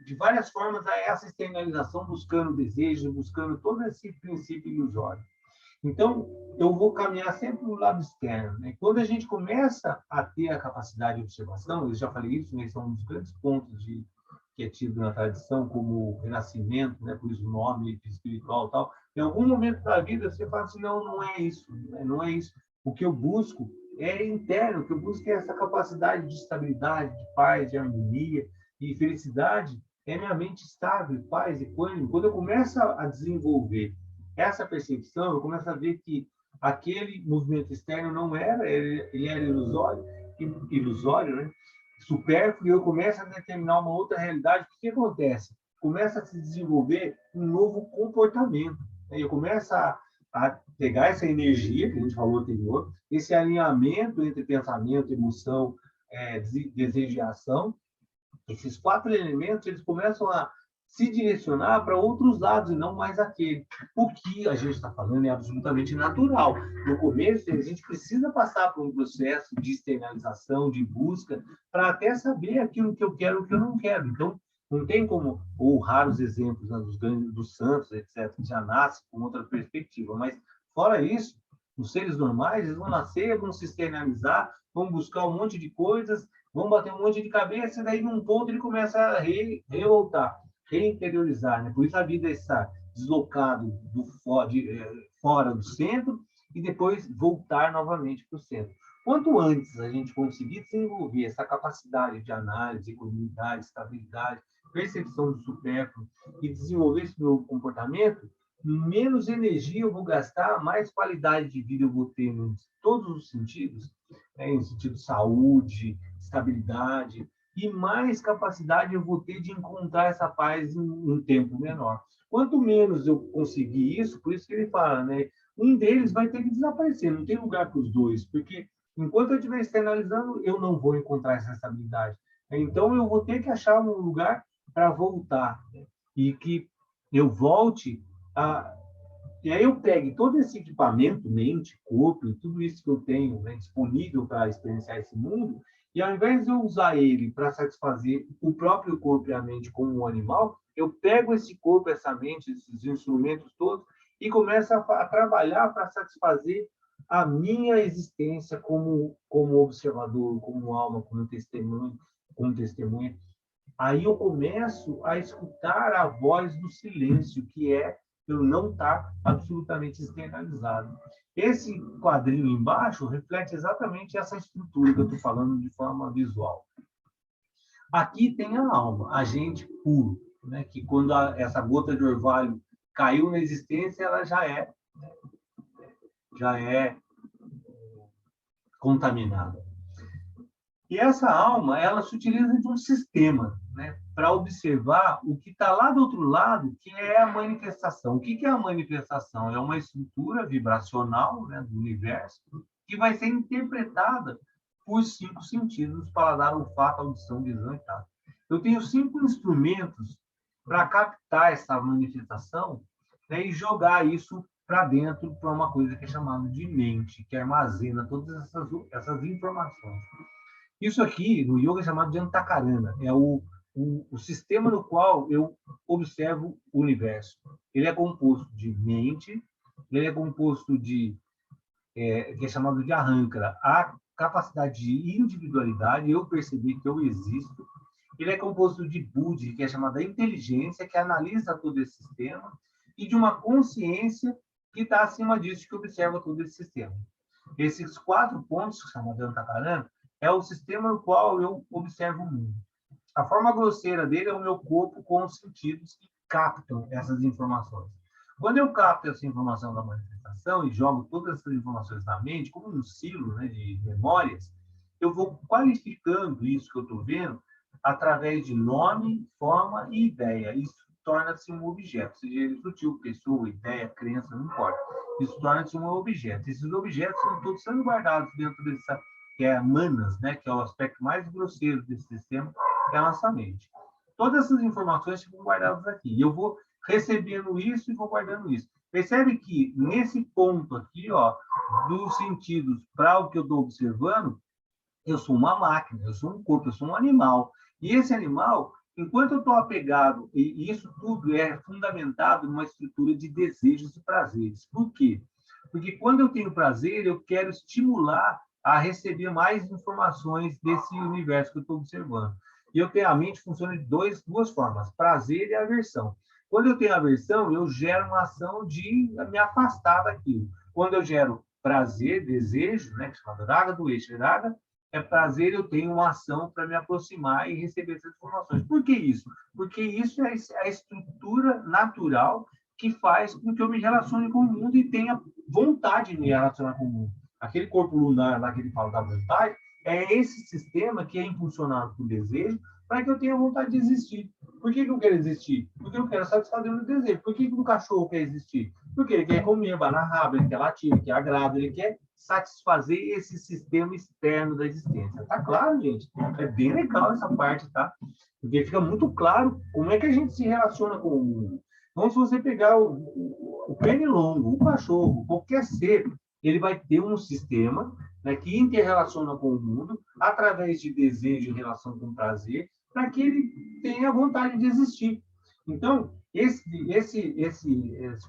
de várias formas, a essa externalização, buscando desejo, buscando todo esse princípio ilusório. Então, eu vou caminhar sempre no lado externo. Né? Quando a gente começa a ter a capacidade de observação, eu já falei isso, né? São um dos grandes pontos que é tido na tradição como renascimento, né? Por isso o nome espiritual e tal. Em algum momento da vida, você fala assim, não, não é isso, né? Não é isso. O que eu busco é interno, o que eu busco é essa capacidade de estabilidade, de paz, de harmonia e felicidade. É minha mente estável, paz e equânime. Quando eu começo a desenvolver essa percepção, eu começo a ver que aquele movimento externo não era, ele era ilusório, né? Supérfluo, e eu começo a determinar uma outra realidade. O que acontece? Começa a se desenvolver um novo comportamento. Né? Eu começo a pegar essa energia que a gente falou anterior, esse alinhamento entre pensamento, emoção, desejo e ação, esses 4 elementos, eles começam a se direcionar para outros lados e não mais aquele. O que a gente está falando é absolutamente natural. No começo, a gente precisa passar por um processo de externalização, de busca, para até saber aquilo que eu quero e o que eu não quero. Então, não tem como, ou raros exemplos, né, dos santos, etc., que já nascem com outra perspectiva. Mas, fora isso, os seres normais, eles vão nascer, vão se externalizar, vão buscar um monte de coisas, vão bater um monte de cabeça, e daí, num ponto, ele começa a revoltar, reinteriorizar. Né? Por isso, a vida está deslocado fora do centro e depois voltar novamente para o centro. Quanto antes a gente conseguir desenvolver essa capacidade de análise, equanimidade, estabilidade, percepção do supérfluo e desenvolver esse novo comportamento, menos energia eu vou gastar, mais qualidade de vida eu vou ter em todos os sentidos, né? Em sentido de saúde, estabilidade, e mais capacidade eu vou ter de encontrar essa paz em um tempo menor. Quanto menos eu conseguir isso, por isso que ele fala, né? Um deles vai ter que desaparecer, não tem lugar para os dois, porque enquanto eu estiver externalizando, eu não vou encontrar essa estabilidade. Então, eu vou ter que achar um lugar para voltar, né? E que eu volte a... E aí eu pegue todo esse equipamento, mente, corpo, e tudo isso que eu tenho, né, disponível para experienciar esse mundo, e ao invés de eu usar ele para satisfazer o próprio corpo e a mente como um animal, eu pego esse corpo, essa mente, esses instrumentos todos, e começo a trabalhar para satisfazer a minha existência como observador, como alma, como testemunha. Aí eu começo a escutar a voz do silêncio, que é eu não estar absolutamente externalizado. Esse quadrinho embaixo reflete exatamente essa estrutura que eu estou falando de forma visual. Aqui tem a alma, agente puro, né? Que quando essa gota de orvalho caiu na existência, ela já é contaminada. E essa alma, ela se utiliza de um sistema, né, para observar o que está lá do outro lado, que é a manifestação. O que é a manifestação? É uma estrutura vibracional, né, do universo que vai ser interpretada por 5 sentidos: paladar, olfato, audição, visão e tato. Eu tenho 5 instrumentos para captar essa manifestação, né, e jogar isso para dentro, para uma coisa que é chamada de mente, que armazena todas essas informações. Isso aqui, no yoga, é chamado de Antakarana. É o sistema no qual eu observo o universo. Ele é composto de mente, ele é composto que é chamado de Ahankara, a capacidade de individualidade, eu perceber que eu existo. Ele é composto de Buddhi, que é chamada inteligência, que analisa todo esse sistema, e de uma consciência que está acima disso, que observa todo esse sistema. Esses 4 pontos, chamados Antakarana, é o sistema no qual eu observo o mundo. A forma grosseira dele é o meu corpo com os sentidos que captam essas informações. Quando eu capto essa informação da manifestação e jogo todas essas informações na mente, como um silo, né, de memórias, eu vou qualificando isso que eu estou vendo através de nome, forma e ideia. Isso torna-se um objeto, seja ele sutil, pessoa, ideia, crença, não importa. Isso torna-se um objeto. Esses objetos são todos sendo guardados dentro dessa, que é manas, né, que é o aspecto mais grosseiro desse sistema, é a nossa mente. todas essas informações ficam guardadas aqui. E eu vou recebendo isso e vou guardando isso. Percebe que nesse ponto aqui, ó, dos sentidos para o que eu estou observando, eu sou uma máquina, eu sou um corpo, eu sou um animal. E esse animal, enquanto eu estou apegado, e isso tudo é fundamentado numa estrutura de desejos e prazeres. Por quê? Porque quando eu tenho prazer, eu quero estimular a receber mais informações desse universo que eu estou observando. E eu tenho a mente funciona de duas formas, prazer e aversão. Quando eu tenho aversão, eu gero uma ação de me afastar daquilo. Quando eu gero prazer, desejo, né, que se chama raga do eixo, raga, é prazer, eu tenho uma ação para me aproximar e receber essas informações. Por que isso? Porque isso é a estrutura natural que faz com que eu me relacione com o mundo e tenha vontade de me relacionar com o mundo. Aquele corpo lunar lá que ele fala da vontade, é esse sistema que é impulsionado por desejo para que eu tenha vontade de existir. Por que eu quero existir? Porque eu quero satisfazer o meu desejo. Por que um cachorro quer existir? Porque ele quer comer, banar rabo, ele quer latir, ele quer agrado, ele quer satisfazer esse sistema externo da existência. Tá claro, gente? É bem legal essa parte, tá? Porque fica muito claro como é que a gente se relaciona com o mundo. Então, se você pegar o pernilongo, o cachorro, qualquer ser, ele vai ter um sistema, né, que interrelaciona com o mundo através de desejo em relação com prazer, para que ele tenha vontade de existir. Então, esse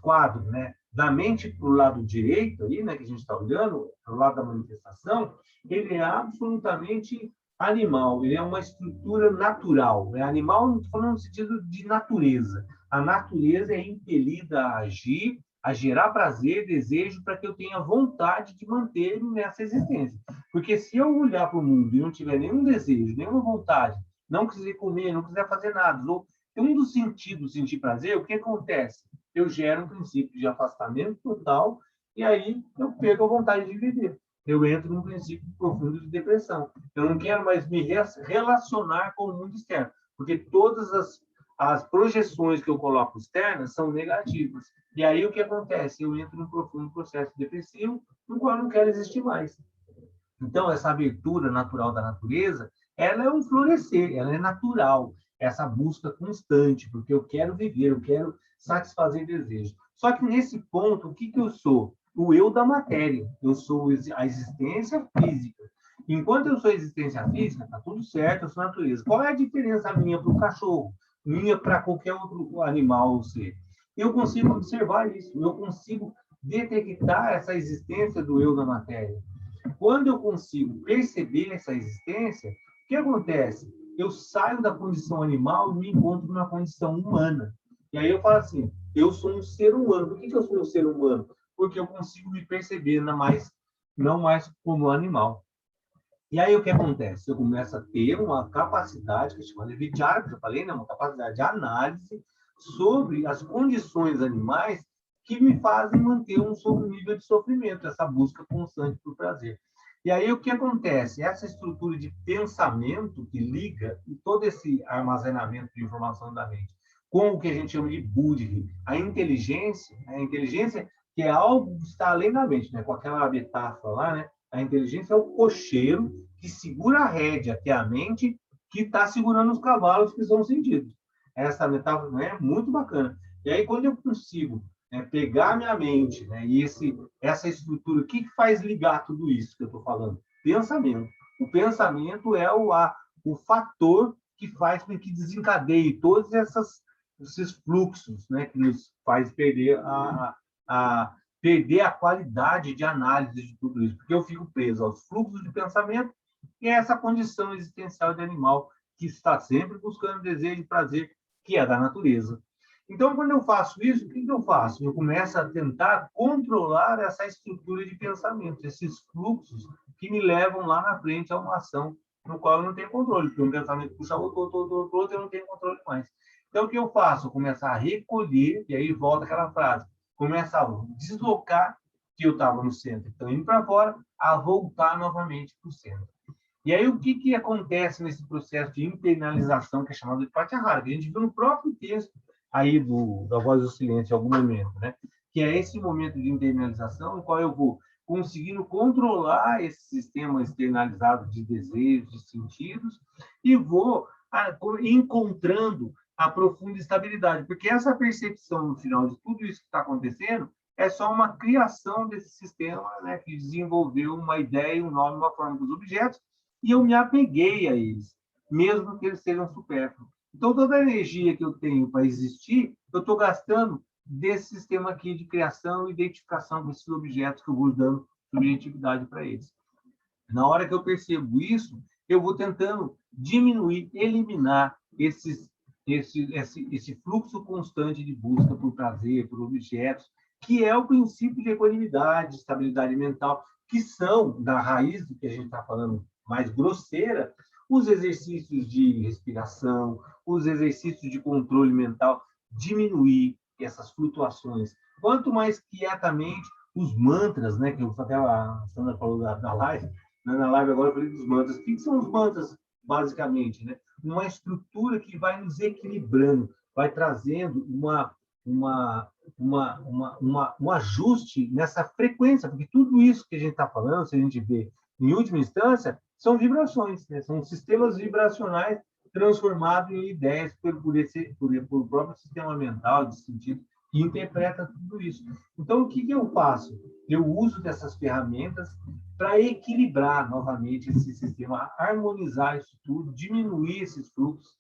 quadro, né, da mente para o lado direito, aí, né, que a gente está olhando, para o lado da manifestação, ele é absolutamente animal, ele é uma estrutura natural. É animal, não estou falando no sentido de natureza. A natureza é impelida a agir, a gerar prazer, desejo, para que eu tenha vontade de manter-me nessa existência. Porque se eu olhar para o mundo e não tiver nenhum desejo, nenhuma vontade, não quiser comer, não quiser fazer nada, ou um dos sentidos sentir prazer, o que acontece? Eu gero um princípio de afastamento total e aí eu perco a vontade de viver. Eu entro num princípio profundo de depressão. Eu não quero mais me relacionar com o mundo externo, porque todas as projeções que eu coloco externas são negativas. E aí o que acontece? Eu entro num profundo processo depressivo, no qual eu não quero existir mais. Então, essa abertura natural da natureza, ela é um florescer, ela é natural, essa busca constante, porque eu quero viver, eu quero satisfazer desejo. Só que nesse ponto, o que eu sou? O eu da matéria. Eu sou a existência física. Enquanto eu sou a existência física, está tudo certo, eu sou a natureza. Qual é a diferença minha para o cachorro? Minha para qualquer outro animal ou ser? Eu consigo observar isso, eu consigo detectar essa existência do eu da matéria. Quando eu consigo perceber essa existência, o que acontece? Eu saio da condição animal e me encontro numa condição humana. E aí eu falo assim, eu sou um ser humano. Por que eu sou um ser humano? Porque eu consigo me perceber não mais como animal. E aí o que acontece? Eu começo a ter uma capacidade, que é chamada de vichara, que eu falei, né? Uma capacidade de análise sobre as condições animais que me fazem manter um nível de sofrimento, essa busca constante por prazer. E aí o que acontece? Essa estrutura de pensamento que liga todo esse armazenamento de informação da mente com o que a gente chama de buddhi, a inteligência que é algo que está além da mente, né? Com aquela metáfora lá, né? A inteligência é o cocheiro que segura a rédea, que é a mente que está segurando os cavalos que são sentidos. Essa metáfora, né, é muito bacana. E aí, quando eu consigo, né, pegar minha mente, né, e essa estrutura, o que faz ligar tudo isso que eu estou falando? Pensamento. O pensamento é o fator que faz com que desencadeie todos esses fluxos, né, que nos faz perder a qualidade de análise de tudo isso, porque eu fico preso aos fluxos de pensamento e a essa condição existencial de animal que está sempre buscando desejo e prazer, que é da natureza. Então, quando eu faço isso, o que eu faço? Eu começo a tentar controlar essa estrutura de pensamento, esses fluxos que me levam lá na frente a uma ação no qual eu não tenho controle, porque um pensamento puxa outro, eu não tenho controle mais. Então, o que eu faço? Eu começo a recolher, e aí volta aquela frase, começa a deslocar, que eu estava no centro, então indo para fora, a voltar novamente para o centro. E aí o que acontece nesse processo de internalização, que é chamado de pratyahara, que a gente viu no próprio texto aí da Voz do Silêncio em algum momento, né? Que é esse momento de internalização no qual eu vou conseguindo controlar esse sistema externalizado de desejos, de sentidos, e vou encontrando a profunda estabilidade, porque essa percepção, no final de tudo isso que está acontecendo, é só uma criação desse sistema, né, que desenvolveu uma ideia, um nome, uma forma dos objetos, e eu me apeguei a eles, mesmo que eles sejam supérfluos. Então, toda a energia que eu tenho para existir, eu estou gastando desse sistema aqui de criação e identificação desses objetos que eu vou dando subjetividade para eles. Na hora que eu percebo isso, eu vou tentando diminuir, eliminar esse fluxo constante de busca por prazer, por objetos, que é o princípio de equanimidade, de estabilidade mental, que são, da raiz do que a gente está falando mais grosseira, os exercícios de respiração, os exercícios de controle mental, diminuir essas flutuações. Quanto mais quietamente, os mantras, né, que até a Sandra falou da live, né, na live agora eu falei dos mantras. O que são os mantras, basicamente? Né? Uma estrutura que vai nos equilibrando, vai trazendo um ajuste nessa frequência, porque tudo isso que a gente está falando, se a gente vê em última instância, são vibrações, né? São sistemas vibracionais transformados em ideias por o próprio sistema mental, de sentido, que interpreta tudo isso. Então, o que eu faço? Eu uso dessas ferramentas para equilibrar novamente esse sistema, harmonizar isso tudo, diminuir esses fluxos,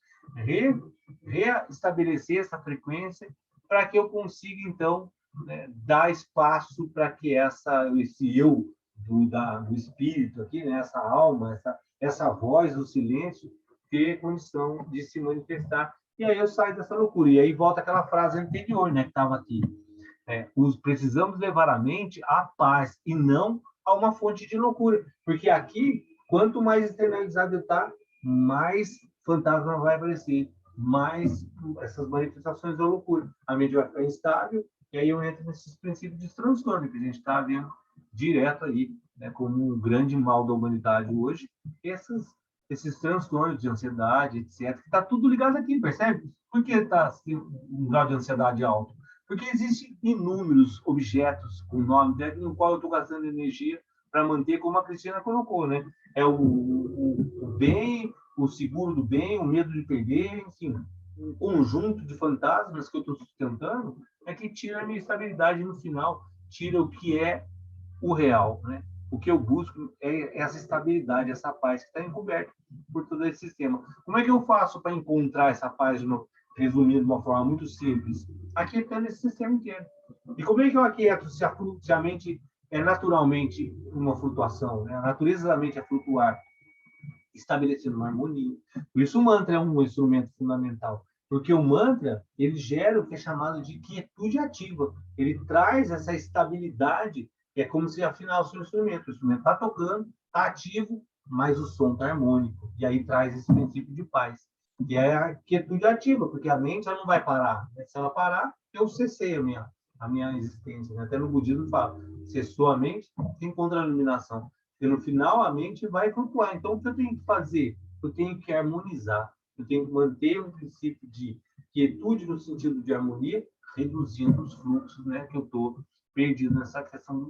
reestabelecer essa frequência, para que eu consiga, então, né, dar espaço para que esse eu do espírito aqui, né, essa alma, essa voz do silêncio, ter condição de se manifestar. E aí eu saio dessa loucura. E aí volta aquela frase anterior, né, que estava aqui. Precisamos levar a mente à paz e não a uma fonte de loucura. Porque aqui, quanto mais externalizado está, mais fantasma vai aparecer, mais essas manifestações da loucura. A mente vai ficar instável, e aí eu entro nesses princípios de transtorno que a gente está vendo direto aí, né, como um grande mal da humanidade hoje, esses transtornos de ansiedade, etc., que está tudo ligado aqui, percebe? Por que está um grau de ansiedade alto? Porque existem inúmeros objetos com nome dele, no qual eu estou gastando energia para manter, como a Cristina colocou, né? É o bem, o seguro do bem, o medo de perder, enfim, um conjunto de fantasmas que eu estou sustentando é que tira a minha estabilidade no final, tira o que é o real, né? O que eu busco é essa estabilidade, essa paz que está encoberta por todo esse sistema. Como é que eu faço para encontrar essa paz, resumindo de uma forma muito simples? Aquietando esse sistema inteiro. E como é que eu aquieto se a mente é naturalmente uma flutuação, né? A natureza da mente é flutuar, estabelecendo uma harmonia. Por isso o mantra é um instrumento fundamental, porque o mantra, ele gera o que é chamado de quietude ativa. Ele traz essa estabilidade, que é como se afinar o seu instrumento. O instrumento está tocando, está ativo, mas o som está harmônico. E aí traz esse princípio de paz. E é a quietude ativa, porque a mente ela não vai parar. Se ela parar, eu cessei a minha existência. Até no budismo fala, cessou a mente, se encontra a iluminação. E no final a mente vai flutuar. Então, o que eu tenho que fazer? Eu tenho que harmonizar. Eu tenho que manter um princípio de quietude no sentido de harmonia, reduzindo os fluxos, né, que eu estou perdido nessa questão,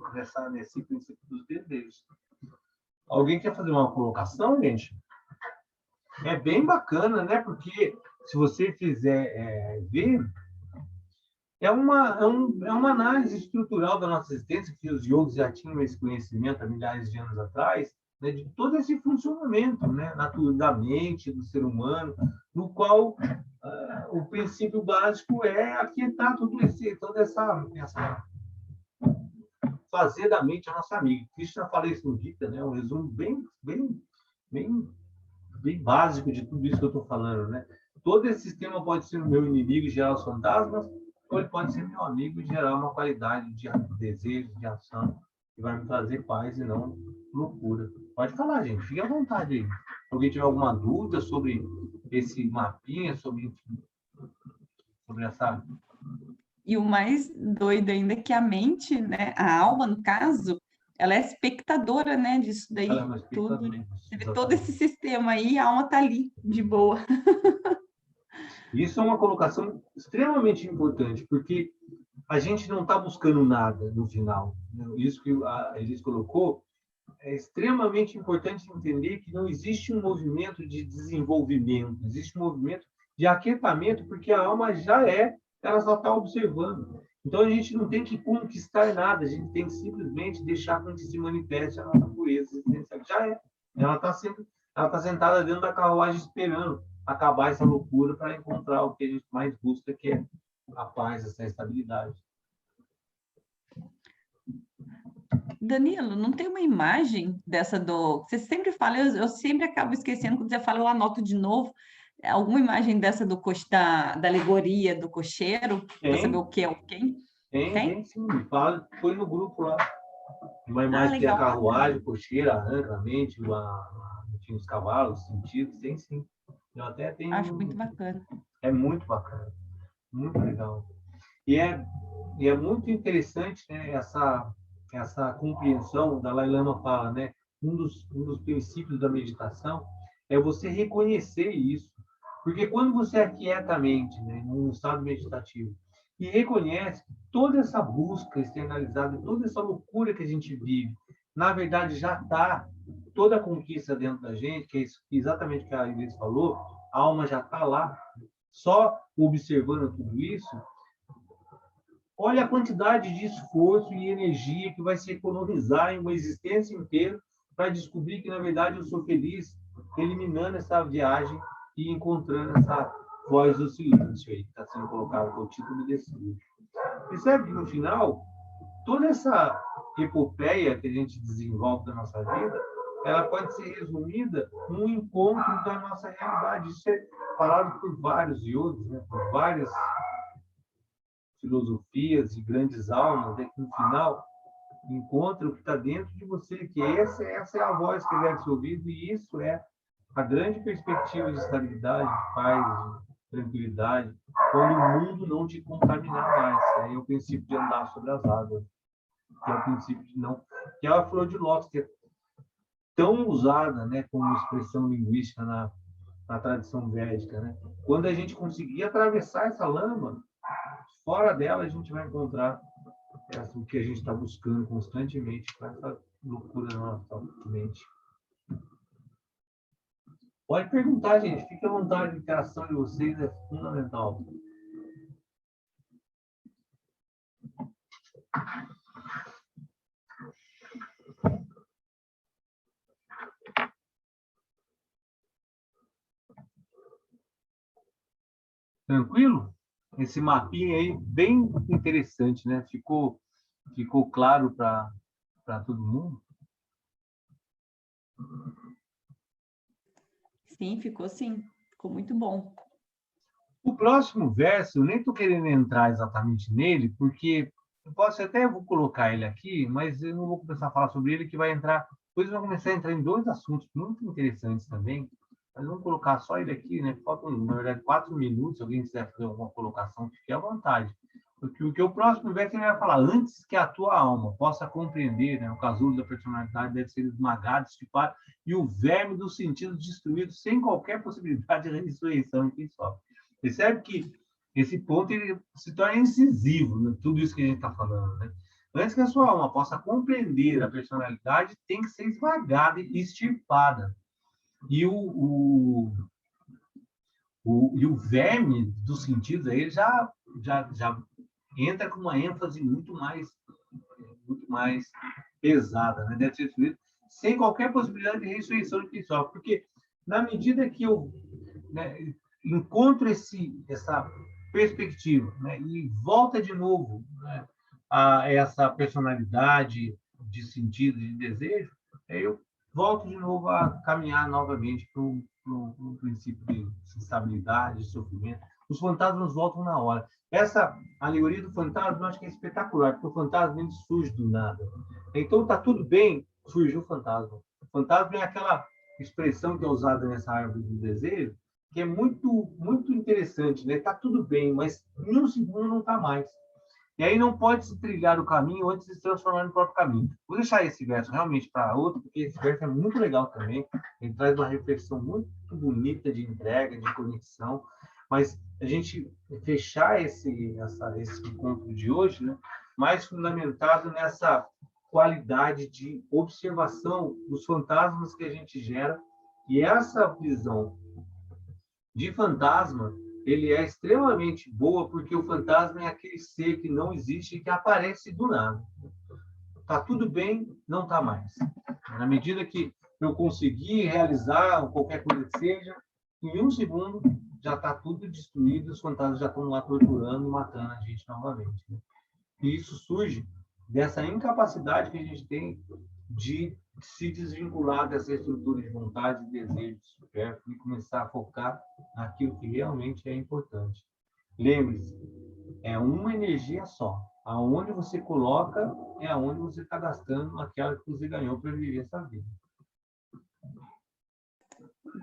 nesse princípio dos desejos. Alguém quer fazer uma colocação, gente? É bem bacana, né? Porque se você fizer ver, é uma análise estrutural da nossa existência, que os yogis já tinham esse conhecimento há milhares de anos atrás, né, de todo esse funcionamento, né, da mente, do ser humano, no qual o princípio básico é aquietar toda essa fazer da mente a nossa amiga. Krishna fala isso no Gita, né, um resumo bem básico de tudo isso que eu estou falando, né? Todo esse sistema pode ser o meu inimigo e gerar os fantasmas, ou ele pode ser meu amigo e gerar uma qualidade de desejo, de ação, que vai me trazer paz e não loucura. Pode falar, gente, fique à vontade aí. Se alguém tiver alguma dúvida sobre esse mapinha, sobre essa... E o mais doido ainda é que a mente, né, a alma, no caso, ela é espectadora, né, disso daí tudo, né? Você vê todo esse sistema aí, a alma tá ali, de boa. Isso é uma colocação extremamente importante, porque a gente não está buscando nada no final. Isso que a Elis colocou é extremamente importante entender que não existe um movimento de desenvolvimento, existe um movimento de aquietamento, porque a alma ela só está observando. Então, a gente não tem que conquistar nada, a gente tem que simplesmente deixar com que se manifeste a nossa pureza existencial. Já é. Ela está sentada dentro da carruagem esperando acabar essa loucura para encontrar o que a gente mais busca, que é a paz, essa estabilidade. Danilo, não tem uma imagem dessa do... Você sempre fala, eu sempre acabo esquecendo, quando você fala, eu anoto de novo. Alguma imagem dessa da alegoria do cocheiro, para saber o que é o quem? Tem sim. Fala, foi no grupo lá. Uma Ah, imagem que tem a legal. carruagem, cocheira, arranca, a mente, tinha os cavalos, os sentidos, tem sim. Eu até Acho tenho. muito bacana. É muito bacana, muito legal. E é muito interessante, né, essa compreensão. O Dalai Lama fala, né, um dos princípios da meditação é você reconhecer isso. Porque quando você aquieta a mente, né, num estado meditativo, e reconhece que toda essa busca externalizada, toda essa loucura que a gente vive, na verdade já está toda a conquista dentro da gente, que é exatamente o que a Inês falou, a alma já está lá, só observando tudo isso. Olha a quantidade de esforço e energia que vai se economizar em uma existência inteira para descobrir que, na verdade, eu sou feliz eliminando essa viagem e encontrando essa voz do silêncio aí, que está sendo colocado como título desse livro. Percebe que, no final, toda essa epopeia que a gente desenvolve da nossa vida, ela pode ser resumida num encontro da nossa realidade. Isso é falado por vários yogas, né? Por várias filosofias e grandes almas, é que no final encontra o que está dentro de você, que essa é a voz que deve ser ouvida, e isso é a grande perspectiva de estabilidade, de paz, de tranquilidade, quando o mundo não te contaminar mais. É o princípio de andar sobre as águas, que é o princípio de não... que é a flor de lótus, que é tão usada, né, como expressão linguística na tradição védica, né? Quando a gente conseguir atravessar essa lama, fora dela a gente vai encontrar o que a gente está buscando constantemente com essa loucura na nossa mente. Pode perguntar, gente. Fique à vontade, a interação de vocês é fundamental. Tranquilo? Esse mapinha aí, bem interessante, né? Ficou claro para todo mundo? Sim, ficou sim. Ficou muito bom. O próximo verso, eu nem estou querendo entrar exatamente nele, porque vou colocar ele aqui, mas eu não vou começar a falar sobre ele, que vai entrar... Depois vai começar a entrar em dois assuntos muito interessantes também, mas vamos colocar só ele aqui, né? Faltam, na verdade, 4 minutos. Se alguém quiser fazer alguma colocação, fique à vontade. Porque o próximo verso ele vai falar: antes que a tua alma possa compreender, né, o casulo da personalidade deve ser esmagado, estipado, e o verme dos sentidos destruído, sem qualquer possibilidade de ressurreição em quem sofre. Percebe que esse ponto ele se torna incisivo, né? Tudo isso que a gente está falando, né? Antes que a sua alma possa compreender a personalidade, tem que ser esmagada e extirpada. E o verme dos sentidos aí já entra com uma ênfase muito mais pesada, né? Deve ser destruído sem qualquer possibilidade de ressurreição de quem sofre. Porque, na medida que eu, né, encontro essa perspectiva, né, e volta de novo, né, a essa personalidade de sentido, de desejo, eu volto de novo a caminhar novamente para um princípio de estabilidade, de sofrimento. Os fantasmas voltam na hora. Essa alegoria do fantasma eu acho que é espetacular, porque o fantasma ele surge do nada. Então está tudo bem, surgiu o fantasma. O fantasma é aquela expressão que é usada nessa árvore do desejo, que é muito, muito interessante, né? Está tudo bem, mas em um segundo não está mais. E aí não pode se trilhar o caminho antes de se transformar no próprio caminho. Vou deixar esse verso realmente para outro, porque esse verso é muito legal também. Ele traz uma reflexão muito bonita de entrega, de conexão. Mas a gente fechar esse encontro de hoje, né, mais fundamentado qualidade de observação dos fantasmas que a gente gera. E essa visão de fantasma, ele é extremamente boa, porque o fantasma é aquele ser que não existe e que aparece do nada. Tá tudo bem, não tá mais. Na medida que eu conseguir realizar qualquer coisa que seja, em um segundo já está tudo destruído, os fantasmas já estão lá torturando, matando a gente novamente. Né? E isso surge dessa incapacidade que a gente tem de se desvincular dessa estrutura de vontade, de desejo, de supérfluo e começar a focar naquilo que realmente é importante. Lembre-se, é uma energia só. Aonde você coloca é aonde você está gastando aquela que você ganhou para viver essa vida.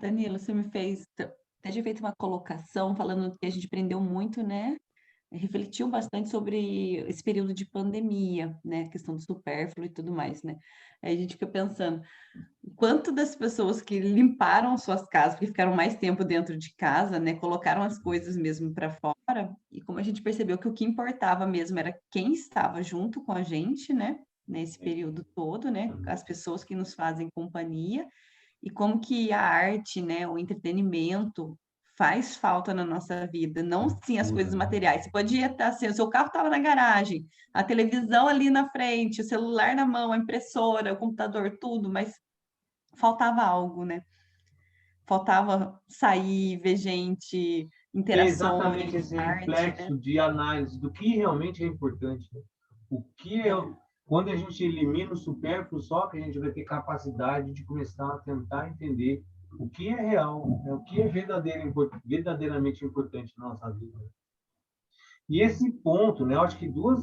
Danilo, você me fez até feito uma colocação falando que a gente aprendeu muito, né? Refletiu bastante sobre esse período de pandemia, né? A questão do supérfluo e tudo mais, né? Aí a gente fica pensando, quanto das pessoas que limparam suas casas, porque ficaram mais tempo dentro de casa, né? Colocaram as coisas mesmo para fora, e como a gente percebeu que o que importava mesmo era quem estava junto com a gente, né? Nesse período todo, né? As pessoas que nos fazem companhia, e como que a arte, né? O entretenimento faz falta na nossa vida, não sim as coisas materiais. Você podia estar assim, o seu carro estava na garagem, a televisão ali na frente, o celular na mão, a impressora, o computador, tudo, mas faltava algo, né? Faltava sair, ver gente, É interações, exatamente esse arte, né? reflexo de análise do que realmente é importante. Né? O que é, quando a gente elimina o supérfluo, só que a gente vai ter capacidade de começar a tentar entender o que é real, né? O que é verdadeiramente importante na nossa vida. E esse ponto, né, eu acho que duas,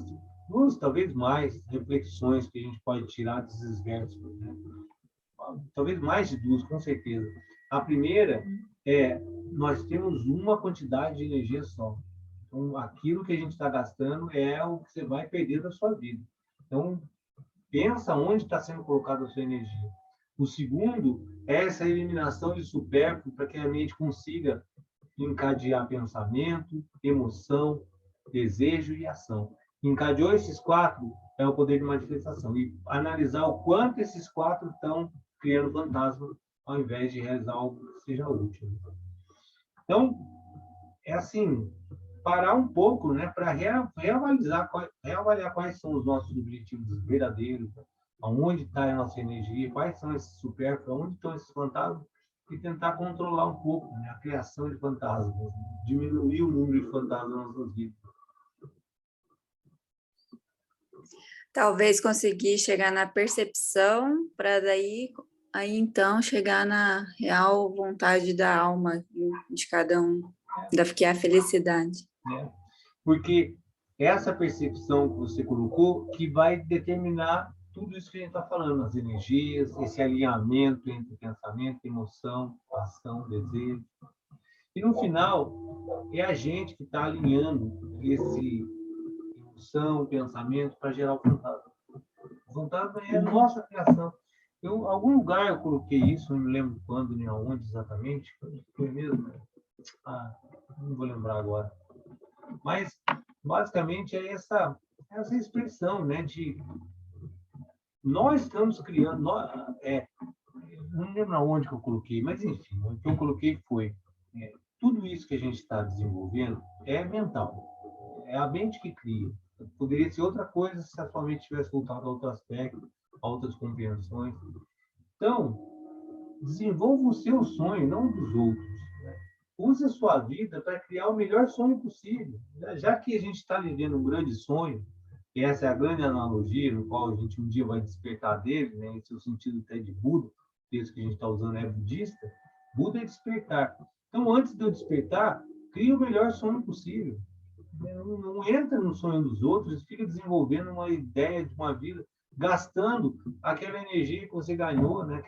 talvez mais, reflexões que a gente pode tirar desses versos, né? Talvez mais de duas, com certeza. A primeira é, nós temos uma quantidade de energia só. Então, aquilo que a gente está gastando é o que você vai perder da sua vida. Então, pensa onde está sendo colocada a sua energia. O segundo é essa eliminação de supérfluo para que a mente consiga encadear pensamento, emoção, desejo e ação. Encadeou esses quatro, é o poder de manifestação. E analisar o quanto esses quatro estão criando fantasma, ao invés de realizar algo que seja útil. Então, é assim, parar um pouco, né, para reavaliar quais são os nossos objetivos verdadeiros, aonde está a nossa energia, quais são esses supérfluos, onde estão esses fantasmas, e tentar controlar um pouco, né, a criação de fantasmas, diminuir o número de fantasmas nas nossas vidas. Talvez conseguir chegar na percepção para daí então chegar na real vontade da alma de cada um, que é a felicidade. Né? Porque essa percepção que você colocou que vai determinar tudo isso que a gente está falando, as energias, esse alinhamento entre pensamento, emoção, ação, desejo. E no final, é a gente que está alinhando esse emoção, pensamento para gerar o fantasma. O fantasma é a nossa criação. Em algum lugar eu coloquei isso, não me lembro quando, nem aonde exatamente. Foi mesmo? Não vou lembrar agora. Mas, basicamente, é essa expressão, né, de nós estamos criando... não lembro aonde que eu coloquei, mas, enfim, o que eu coloquei foi tudo isso que a gente está desenvolvendo é mental. É a mente que cria. Poderia ser outra coisa se a sua mente tivesse voltado a outro aspecto, a outras compreensões. Então, desenvolva o seu sonho, não dos outros. Né? Use a sua vida para criar o melhor sonho possível. Já que a gente está vivendo um grande sonho, e essa é a grande analogia no qual a gente um dia vai despertar dele, né? Esse é o sentido até de Buda, o texto que a gente está usando é budista. Buda é despertar. Então, antes de eu despertar, crie o melhor sonho possível. Não entra no sonho dos outros e fica desenvolvendo uma ideia de uma vida, gastando aquela energia que você ganhou, né?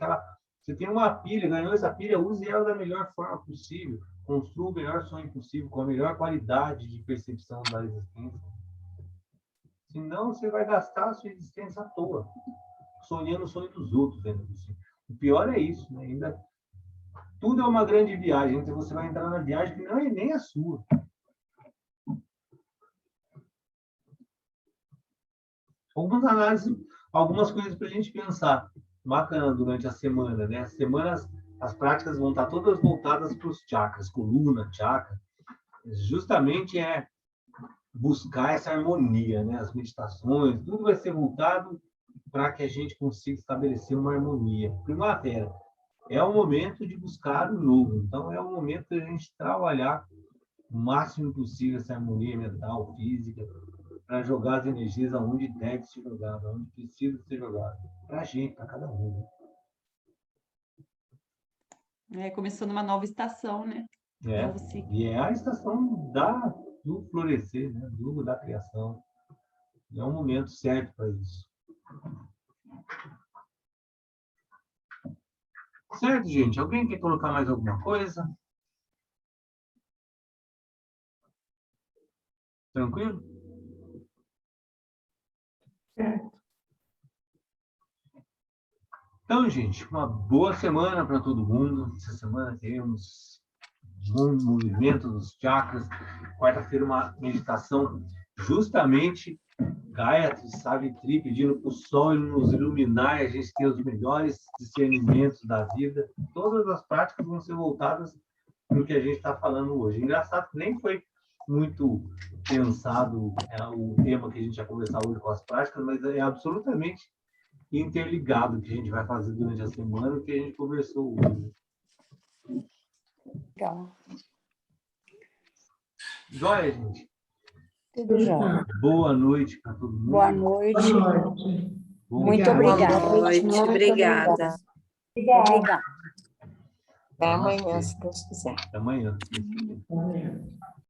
Você tem uma pilha, ganhou essa pilha, use ela da melhor forma possível. Construa o melhor sonho possível, com a melhor qualidade de percepção da existência. Senão, você vai gastar a sua existência à toa, sonhando o sonho dos outros. O pior é isso, né? Ainda tudo é uma grande viagem, então você vai entrar na viagem que não é nem a sua. algumas coisas para a gente pensar. Bacana durante a semana, né? As semanas, as práticas vão estar todas voltadas para os chakras, coluna, chakra. Justamente é buscar essa harmonia, né? As meditações, tudo vai ser voltado para que a gente consiga estabelecer uma harmonia. Primavera é o momento de buscar o novo, então é o momento de a gente trabalhar o máximo possível essa harmonia mental, física, para jogar as energias aonde deve ser jogado, aonde precisa ser jogado, para a gente, para cada um. Começando uma nova estação, né? Né? Novo ciclo. E é a estação do florescer, né? Da criação. É um momento certo para isso. Certo, gente? Alguém quer colocar mais alguma coisa? Tranquilo? Então, gente, uma boa semana para todo mundo. Essa semana teremos um movimento dos chakras. Quarta-feira, uma meditação justamente Gayatri, Savitri, pedindo para o sol nos iluminar e a gente ter os melhores discernimentos da vida. Todas as práticas vão ser voltadas no que a gente está falando hoje. Engraçado que nem foi muito pensado o tema que a gente vai conversar hoje com as práticas, mas é absolutamente interligado o que a gente vai fazer durante a semana, o que a gente conversou hoje. Legal. Joia, gente? Tudo jóia. Boa noite para todo mundo. Boa noite. Muito obrigada. Boa noite, obrigada. Obrigada. Até amanhã, se Deus quiser. Até amanhã.